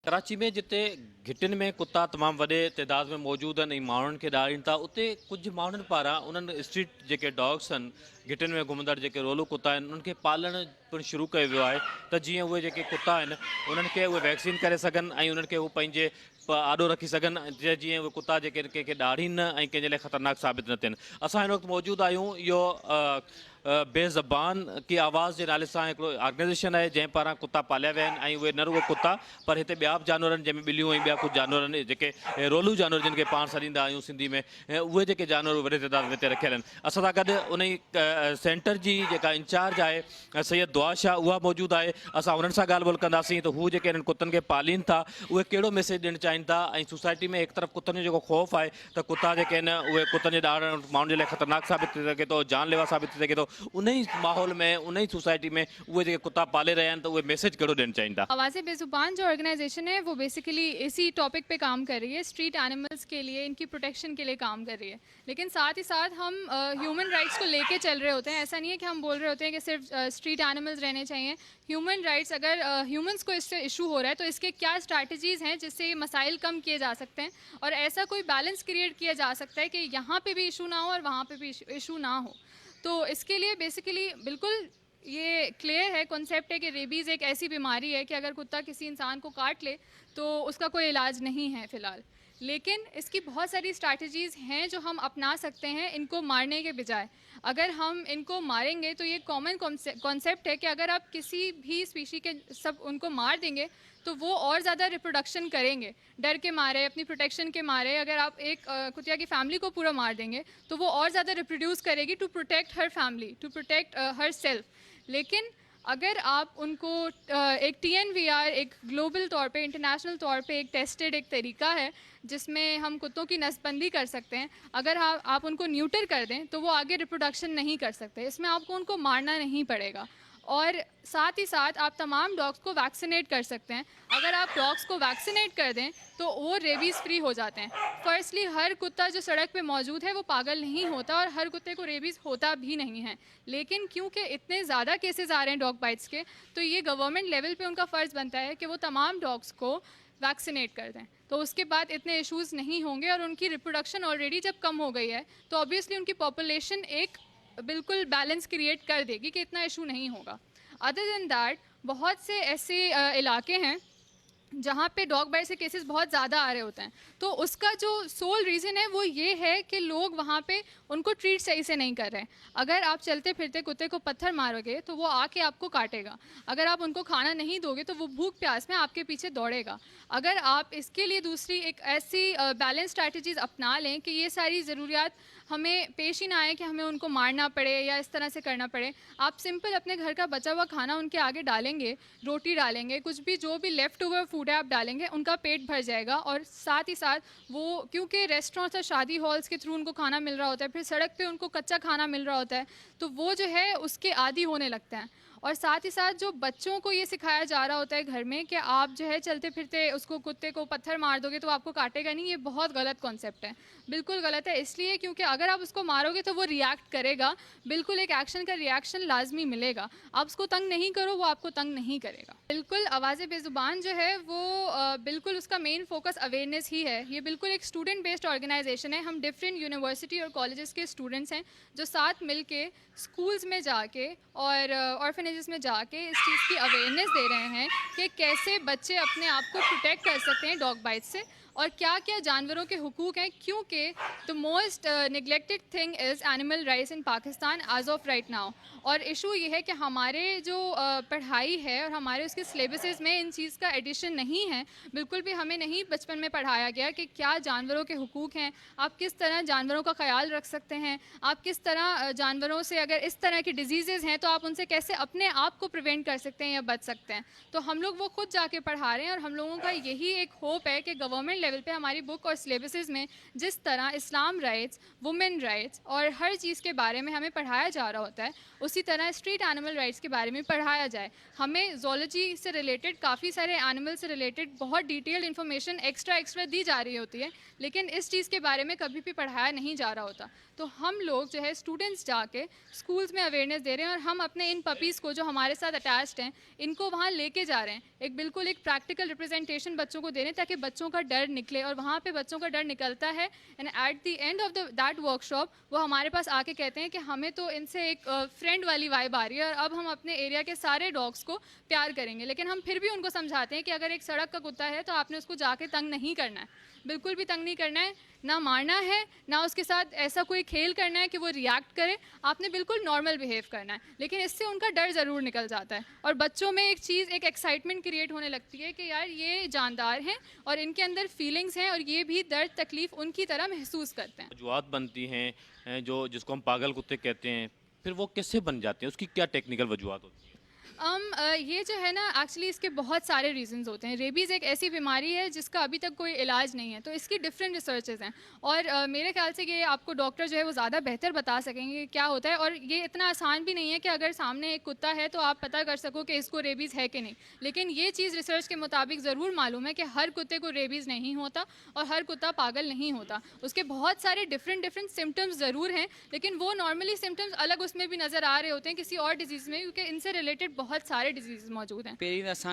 कराची में जिते घिटिन में कुत्ता तमामु वॾे तइदाद में मौजूदु आहिनि ऐं माण्हुनि खे ॾारीनि था, उते कुझु माण्हुनि पारां उन्हनि स्ट्रीट जेके डॉग्स आहिनि, घिटिन में घुमंदड़ जेके रोलू कुत्ता आहिनि, उन्हनि खे पालणु पिणु शुरू कयो वियो आहे त जीअं उहे जेके कुत्ता आहिनि उन्हनि खे उहे वैक्सीन करे सघनि ऐं उन्हनि खे उहे पंहिंजे आॾो रखी सघनि, जीअं उहे कुत्ता जेके कंहिंखे ॾारीनि न ऐं कंहिंजे लाइ ख़तरनाक साबित न थियनि। असां हिन वक़्तु मौजूदु आहियूं इहो बेज़बान की आवाज़ जे नाले सां हिकिड़ो ऑर्गेनाइज़ेशन आहे जंहिं पारां कुत्ता पालिया विया आहिनि ऐं उहे न रुगो कुत्ता पर हिते ॿिया बि जानवर आहिनि जंहिंमें ॿिलियूं ऐं ॿिया कुझु जानवर आहिनि जेके रोलू जानवर जिन खे पाण सॾींदा आहियूं सिंधी में, उहे जेके जानवर वॾे तइदाद में हिते रखियल आहिनि। असां सां गॾु उन ई सेंटर जी जेका इंचार्ज आहे सैयद दुआ शाह, उहा मौजूदु आहे। असां उन्हनि सां ॻाल्हि ॿोल कंदासीं त हू जेके हिननि कुतनि खे पालीनि था उहे कहिड़ो मैसेज ॾियणु चाहिनि था ऐं सोसाइटी में हिकु तरफ़ कुतनि जो जेको ख़ौफ़ आहे त कुता जेके आहिनि उहे कुतनि जे ॾाढ़ण माण्हुनि जे लाइ ख़तरनाक साबित थी सघे थो, जानलेवा साबित थी सघे थो, उन ई माहौल में उन ही सोसाइटी में उहे जेके कुत्ता पाले रहे हैं तो उहे मैसेज कहिड़ो ॾियणु चाहिनि था? आवाज़ बेज़ुबान जो ऑर्गेनाइजेशन है वो बेसिकली इसी टॉपिक पे काम कर रही है, स्ट्रीट एनिमल्स के लिए, इनकी प्रोटेक्शन के लिए काम कर रही है। लेकिन साथ ही साथ हम ह्यूमन राइट्स को लेके चल रहे होते हैं। ऐसा नहीं है कि हम बोल रहे होते हैं कि सिर्फ स्ट्रीट एनिमल्स रहने चाहिए। ह्यूमन राइट्स, अगर ह्यूमंस को इससे इशू हो रहा है तो इसके क्या स्ट्रैटेजीज़ हैं जिससे ये मसाइल कम किए जा सकते हैं और ऐसा कोई बैलेंस क्रिएट किया जा सकता है कि यहाँ पे भी इशू ना हो और वहाँ पे भी इशू ना हो। तो इसके लिए बेसिकली बिल्कुल ये क्लियर है, कॉन्सेप्ट है कि रेबीज़ एक ऐसी बीमारी है कि अगर कुत्ता किसी इंसान को काट ले तो उसका कोई इलाज नहीं है फ़िलहाल, लेकिन इसकी बहुत सारी स्ट्रैटेजीज़ हैं जो हम अपना सकते हैं इनको मारने के बजाय। अगर हम इनको मारेंगे तो ये कॉमन कॉन्सेप्ट है कि अगर आप किसी भी स्पीशी के सब उनको मार देंगे तो वो और ज़्यादा रिप्रोडक्शन करेंगे, डर के मारे, अपनी प्रोटेक्शन के मारे। अगर आप एक कुतिया की फैमिली को पूरा मार देंगे तो वो और ज़्यादा रिप्रोड्यूस करेगी to protect her family, to protect herself. लेकिन अगर आप उनको एक TNVR, एक ग्लोबल तौर पे, इंटरनेशनल तौर पे एक टेस्टेड एक तरीका है जिसमें हम कुत्तों की नस्बंदी कर सकते हैं। अगर आप उनको न्यूटर कर दें तो वो आगे रिप्रोडक्शन नहीं कर सकते, इसमें आपको उनको मारना नहीं पड़ेगा। और साथ ही साथ आप तमाम डॉग्स को वैक्सीनेट कर सकते हैं। अगर आप डॉग्स को वैक्सीनेट कर दें तो वो रेबीज़ फ्री हो जाते हैं। फर्स्टली, हर कुत्ता जो सड़क पे मौजूद है वो पागल नहीं होता और हर कुत्ते को रेबीज़ होता भी नहीं है, लेकिन क्योंकि इतने ज़्यादा केसेस आ रहे हैं डॉग बाइट्स के, तो ये गवर्नमेंट लेवल पे उनका फ़र्ज़ बनता है कि वो तमाम डॉग्स को वैक्सीनेट कर दें। तो उसके बाद इतने इश्यूज़ नहीं होंगे और उनकी रिप्रोडक्शन ऑलरेडी जब कम हो गई है तो ऑब्वियसली उनकी पॉपुलेशन एक बिल्कुल बैलेंस क्रिएट कर देगी कि इतना इशू नहीं होगा। अदर देन दैट, बहुत से ऐसे इलाके हैं जहाँ पे डॉग बाइट से केसेस बहुत ज़्यादा आ रहे होते हैं, तो उसका जो सोल रीज़न है वो ये है कि लोग वहाँ पे उनको ट्रीट सही से नहीं कर रहे हैं। अगर आप चलते फिरते कुत्ते को पत्थर मारोगे तो वो आके आपको काटेगा। अगर आप उनको खाना नहीं दोगे तो वो भूख प्यास में आपके पीछे दौड़ेगा। अगर आप इसके लिए दूसरी एक ऐसी बैलेंस स्ट्रैटेजीज़ अपना लें कि ये सारी ज़रूरियात हमें पेश ही ना आए कि हमें उनको मारना पड़े या इस तरह से करना पड़े। आप सिंपल अपने घर का बचा हुआ खाना उनके आगे डालेंगे, रोटी डालेंगे, कुछ भी जो भी लेफ़्ट ओवर फूड है आप डालेंगे, उनका पेट भर जाएगा। और साथ ही साथ वो, क्योंकि रेस्टोरेंट्स और शादी हॉल्स के थ्रू उनको खाना मिल रहा होता है, फिर सड़क पे उनको कच्चा खाना मिल रहा होता है, तो वो जो है उसके आदी होने लगते हैं। और साथ ही साथ जो बच्चों को ये सिखाया जा रहा होता है घर में कि आप जो है चलते फिरते उसको कुत्ते को पत्थर मार दोगे तो आपको काटेगा नहीं, ये बहुत गलत कॉन्सेप्ट है, बिल्कुल गलत है। इसलिए क्योंकि अगर आप उसको मारोगे तो वो रिएक्ट करेगा, बिल्कुल एक एक्शन का रिएक्शन लाजमी मिलेगा। आप उसको तंग नहीं करो, वो आपको तंग नहीं करेगा। बिल्कुल आवाज़ बेज़ुबान जो है वो बिल्कुल उसका मेन फोकस अवेयरनेस ही है। ये बिल्कुल एक स्टूडेंट बेस्ड ऑर्गेनाइजेशन है। हम डिफरेंट यूनिवर्सिटी और कॉलेजेस के स्टूडेंट्स हैं जो साथ मिल के स्कूल्स में जाके और ऑर्फनेजेस में जाके इस चीज़ की अवेयरनेस दे रहे हैं कि कैसे बच्चे अपने आप को प्रोटेक्ट कर सकते हैं डॉग बाइट से और क्या क्या जानवरों के हुकूक हैं, क्योंकि the most neglected thing is animal rights in Pakistan as of right now. और इशू ये है कि हमारे जो पढ़ाई है और हमारे उसके सिलेबसेस में इन चीज़ का एडिशन नहीं है, बिल्कुल भी हमें नहीं बचपन में पढ़ाया गया कि क्या जानवरों के हुकूक हैं, आप किस तरह जानवरों का ख्याल रख सकते हैं, आप किस तरह जानवरों से अगर इस तरह की डिजीज़ेज़ हैं तो आप उनसे कैसे अपने आप को प्रिवेंट कर सकते हैं या बच सकते हैं। तो हम लोग वो खुद जाके पढ़ा रहे हैं और हम लोगों का यही एक होप है कि गवर्नमेंट लेवल पे हमारी बुक और सिलेबसेस में जिस तरह इस्लाम राइट्स, वुमेन राइट्स और हर चीज़ के बारे में हमें पढ़ाया जा रहा होता है, उसी तरह स्ट्रीट एनिमल राइट्स के बारे में पढ़ाया जाए। हमें ज़ूलॉजी से रिलेटेड काफ़ी सारे एनिमल से रिलेटेड बहुत डिटेल्ड इन्फॉर्मेशन एक्स्ट्रा दी जा रही होती है, लेकिन इस चीज़ के बारे में कभी भी पढ़ाया नहीं जा रहा होता। तो हम लोग जो है स्टूडेंट्स जाके स्कूल्स में अवेयरनेस दे रहे हैं और हम अपने इन पपीज़ को जो हमारे साथ अटैच्ड हैं इनको वहाँ लेके जा रहे हैं, एक बिल्कुल एक प्रैक्टिकल रिप्रेजेंटेशन बच्चों को दे रहे हैं ताकि बच्चों का डर निकले, और वहाँ पे बच्चों का डर निकलता है and at the end of that workshop वो हमारे पास आके कहते हैं कि हमें तो इनसे एक फ्रेंड वाली वाइब आ रही है और अब हम अपने एरिया के सारे डॉग्स को प्यार करेंगे। लेकिन हम फिर भी उनको समझाते हैं कि अगर एक सड़क का कुत्ता है तो आपने उसको जाके तंग नहीं करना है, बिल्कुल भी तंग नहीं करना है, ना मारना है, ना उसके साथ ऐसा कोई खेल करना है कि वो रिएक्ट करे, आपने बिल्कुल नॉर्मल बिहेव करना है। लेकिन इससे उनका डर ज़रूर निकल जाता है और बच्चों में एक चीज़, एक एक्साइटमेंट क्रिएट होने लगती है कि यार ये जानदार हैं और इनके अंदर फीलिंग्स हैं और ये भी दर्द तकलीफ़ उनकी तरह महसूस करते हैं। वजूहत बनती हैं जो जिसको हम पागल कुत्ते कहते हैं, फिर वो कैसे बन जाते हैं, उसकी क्या टेक्निकल वजूहत होती है? ये जो है ना एक्चुअली इसके बहुत सारे रीजंस होते हैं। रेबीज़ एक ऐसी बीमारी है जिसका अभी तक कोई इलाज नहीं है, तो इसकी डिफरेंट रिसर्चेज हैं और मेरे ख्याल से ये आपको डॉक्टर जो है वो ज़्यादा बेहतर बता सकेंगे कि क्या होता है। और ये इतना आसान भी नहीं है कि अगर सामने एक कुत्ता है तो आप पता कर सको कि इसको रेबीज़ है कि नहीं। लेकिन ये चीज़ रिसर्च के मुताबिक ज़रूर मालूम है कि हर कुत्ते को रेबीज़ नहीं होता और हर कुत्ता पागल नहीं होता। उसके बहुत सारे डिफरेंट सिम्टम्स ज़रूर हैं, लेकिन वो नॉर्मली सिम्टम्स अलग उसमें भी नज़र आ रहे होते हैं किसी और डिजीज़ में, क्योंकि इनसे रिलेटेड बहुत सारे डिजीज़ मौजूद हैं। पहिरीं त असांखे